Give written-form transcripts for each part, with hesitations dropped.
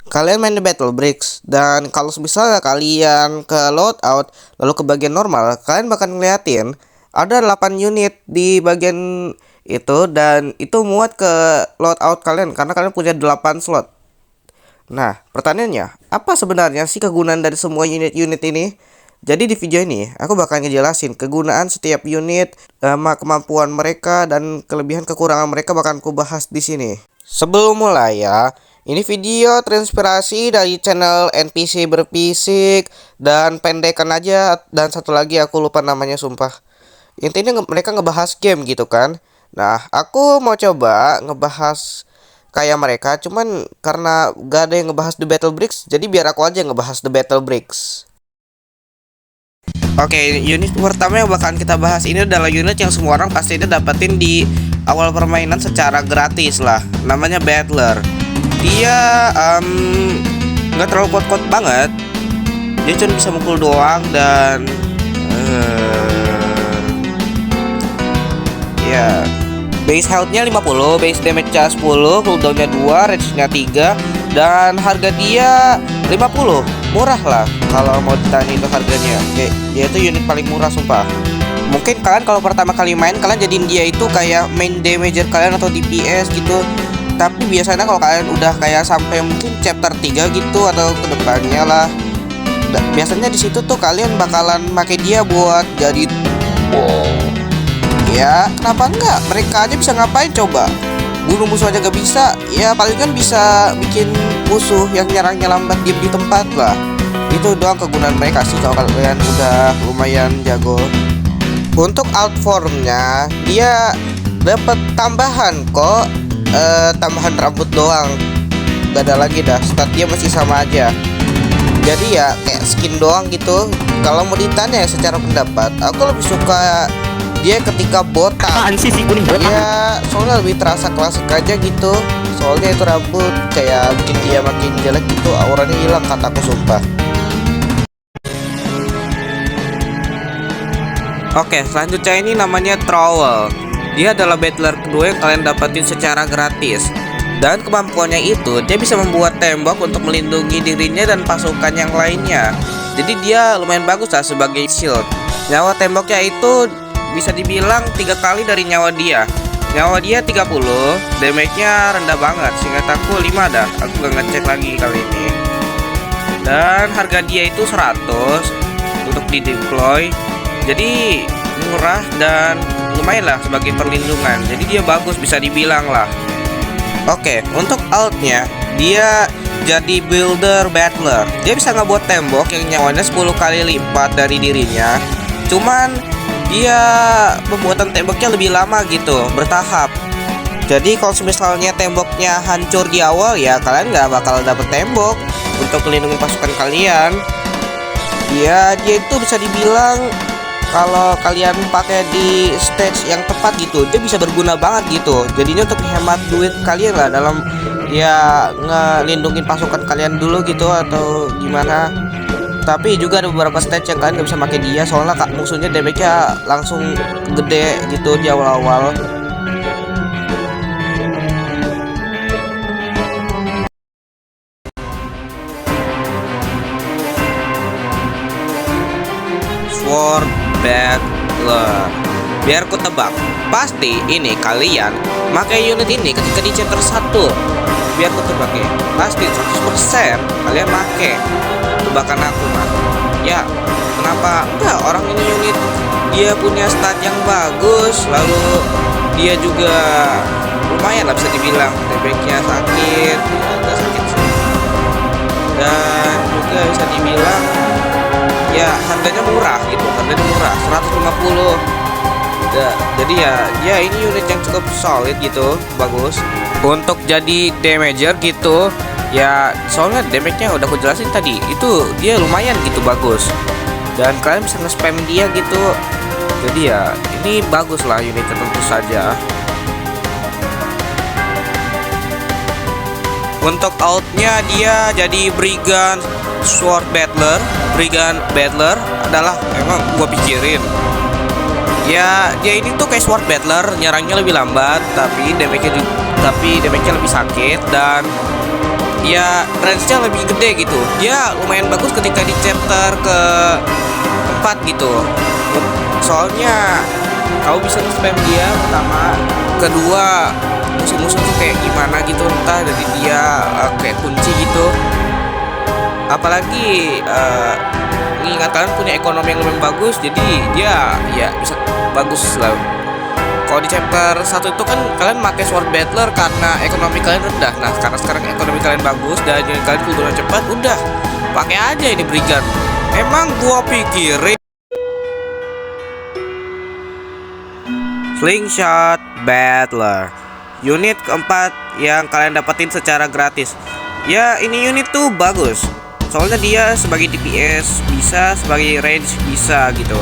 kalian main di Battle Bricks, dan kalau misalnya kalian ke loadout lalu ke bagian normal, kalian bakal ngeliatin ada 8 unit di bagian itu, dan itu muat ke loadout kalian karena kalian punya 8 slot. Nah, pertanyaannya, apa sebenarnya sih kegunaan dari semua unit-unit ini? Jadi di video ini aku bakal ngejelasin kegunaan setiap unit, kemampuan mereka, dan kelebihan kekurangan mereka bakal aku bahas di sini. Sebelum mulai ya, ini video terinspirasi dari channel NPC berfisik dan pendekan aja, dan satu lagi aku lupa namanya sumpah. Intinya mereka ngebahas game gitu kan. Nah, aku mau coba ngebahas kayak mereka, cuman karena gak ada yang ngebahas The Battle Bricks, jadi biar aku aja yang ngebahas The Battle Bricks. Oke, unit pertama yang bakalan kita bahas ini adalah unit yang semua orang pasti dapetin di awal permainan secara gratis lah. Namanya Battler. Dia nggak terlalu kuat-kuat banget. Dia cuma bisa mukul doang, dan ya, base health-nya 50, base damage-nya 10, cooldown-nya 2, range-nya 3, dan harga dia 50. Murah lah kalau mau ditanya itu harganya. Oke, dia itu unit paling murah sumpah. Mungkin kalian kalau pertama kali main, kalian jadiin dia itu kayak main damager kalian atau DPS gitu. Tapi biasanya kalau kalian udah kayak sampai mungkin chapter 3 gitu atau kedepannya lah, biasanya di situ tuh kalian bakalan pakai dia buat jadi ya, kenapa enggak? Mereka aja bisa ngapain coba? Bunuh musuh aja gak bisa. Ya paling kan bisa bikin musuh yang nyerangnya lambat diem di tempat lah. Itu doang kegunaan mereka sih kalau kalian udah lumayan jago. Untuk alt formnya, dia dapat tambahan kok, tambahan rambut doang. Gak ada lagi dah, stat dia masih sama aja. Jadi ya kayak skin doang gitu. Kalau mau ditanya secara pendapat, aku lebih suka dia ketika botak. Si kuning botak? Ya, soalnya lebih terasa klasik aja gitu. Soalnya itu rambut kayak bikin dia makin jelek gitu, auranya hilang kataku sumpah. Oke, selanjutnya ini namanya Trowel. Dia adalah battler kedua yang kalian dapatin secara gratis. Dan kemampuannya itu, dia bisa membuat tembok untuk melindungi dirinya dan pasukan yang lainnya. Jadi dia lumayan bagus lah sebagai shield. Nyawa temboknya itu bisa dibilang 3 kali dari nyawa dia. Nyawa dia 30, damage-nya rendah banget. Seingat aku 5 dah. Aku gak ngecek lagi kali ini. Dan harga dia itu 100 untuk di deploy. Jadi murah dan lumayan lah sebagai perlindungan. Jadi dia bagus bisa dibilang lah. Oke, untuk alt-nya, dia jadi builder battler. Dia bisa ngebuat tembok yang nyawanya 10 kali lipat dari dirinya. Cuman dia pembuatan temboknya lebih lama gitu, bertahap. Jadi kalau misalnya temboknya hancur di awal, ya kalian nggak bakal dapet tembok untuk melindungi pasukan kalian. Ya, dia itu bisa dibilang kalau kalian pakai di stage yang tepat gitu, dia bisa berguna banget gitu. Jadinya untuk hemat duit kalian lah dalam ya ngelindungin pasukan kalian dulu gitu atau gimana. Tapi juga ada beberapa stage yang kalian gak bisa pakai dia, soalnya musuhnya damage-nya langsung gede gitu di awal-awal. Sword Battler. Biar ku tebak, pasti ini kalian pakai unit ini ketika di chapter 1. Biar ku tebak ya, pasti 100% kalian pakai. Tebakan aku mah. Ya, kenapa enggak? Orang ini unit dia punya stat yang bagus, lalu dia juga lumayan lah bisa dibilang. Damage-nya sakit, agak sakit sih. Dan juga bisa dibilang ya harganya murah gitu, harganya murah 150. Jadi ya ini unit yang cukup solid gitu, bagus untuk jadi damager gitu. Ya soalnya damage-nya udah aku jelasin tadi, itu dia lumayan gitu bagus. Dan kalian bisa nge-spam dia gitu. Jadi ya ini bagus lah unitnya tentu saja. Untuk outnya dia jadi Brigand Sword Battler. Brigand Battler adalah emang gua pikirin, ya dia ini tuh kayak Sword Battler, nyerangnya lebih lambat tapi damage-nya lebih sakit. Dan ya range-nya lebih gede gitu. Dia lumayan bagus ketika di chapter ke 4 gitu. Soalnya kau bisa nge-spam dia pertama, kedua musuh-musuh tuh kayak gimana gitu, entah dari dia kayak kunci gitu. Apalagi mengingat kalian punya ekonomi yang lebih bagus, jadi dia ya bisa bagus lah. Kalau di chapter 1 itu kan kalian pakai sword battler karena ekonomi kalian rendah. Nah, karena sekarang ekonomi kalian bagus dan unit kalian cooldown cepat, udah pakai aja ini Brigand. Emang gua pikirin Slingshot Battler, unit keempat yang kalian dapetin secara gratis. Ya, ini unit tuh bagus. Soalnya dia sebagai DPS bisa, sebagai range bisa gitu.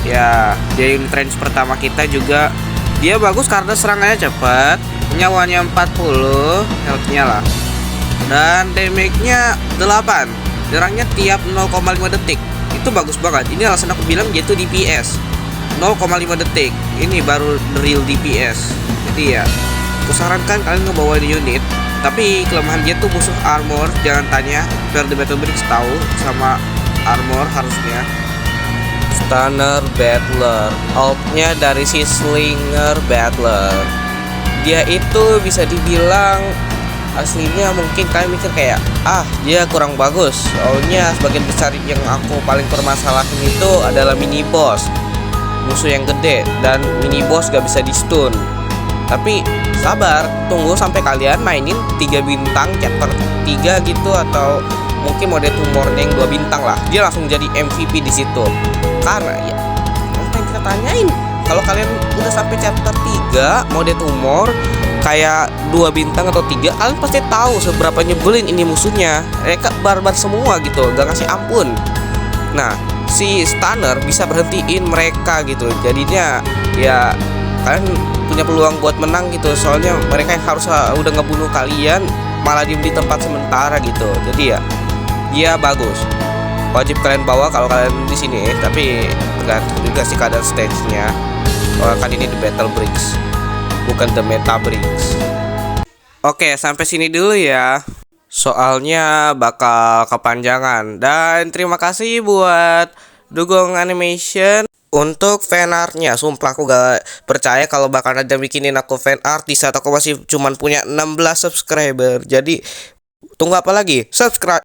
Ya, dia unit range pertama kita juga. Dia bagus karena serangannya cepat, nyawanya 40, health-nya lah. Dan damage-nya 8. Nyerangnya tiap 0,5 detik. Itu bagus banget. Ini alasan aku bilang dia tuh DPS. 0,5 detik. Ini baru real DPS. Jadi ya, aku sarankan kalian ngebawa di unit. Tapi kelemahan dia tuh musuh armor, jangan tanya. Biar the Battle Bricks tahu sama armor harusnya. Stunner Battler, alt-nya dari si Slinger Battler. Dia itu bisa dibilang aslinya mungkin kalian mikir kayak dia kurang bagus. Soalnya sebagian besar yang aku paling permasalahin itu adalah mini boss, musuh yang gede, dan mini boss gak bisa di stun. Tapi sabar, tunggu sampai kalian mainin 3 bintang chapter 3 gitu, atau mungkin mode tumornya yang 2 bintang lah. Dia langsung jadi MVP di situ. Karena ya, apa yang kita tanyain, kalau kalian udah sampai chapter 3 mode tumor kayak 2 bintang atau 3, kalian pasti tahu seberapa nyebelin ini musuhnya. Mereka barbar semua gitu, gak ngasih ampun. Nah, si Stunner bisa berhentiin mereka gitu. Jadinya ya kalian punya peluang buat menang gitu. Soalnya mereka yang harus udah ngebunuh kalian malah diem di tempat sementara gitu. Jadi ya, dia bagus. Wajib kalian bawa kalau kalian di sini. Tapi tergantung juga sih keadaan stage-nya. Soalnya kan ini the Battle Bricks, bukan the Meta Bricks. Oke, sampai sini dulu ya. Soalnya bakal kepanjangan. Dan terima kasih buat Dugong Animation untuk fanartnya. Sumpah aku gak percaya kalau bakal ada bikinin aku fanart di saat aku masih cuman punya 16 subscriber. Jadi tunggu apa lagi? Subscribe.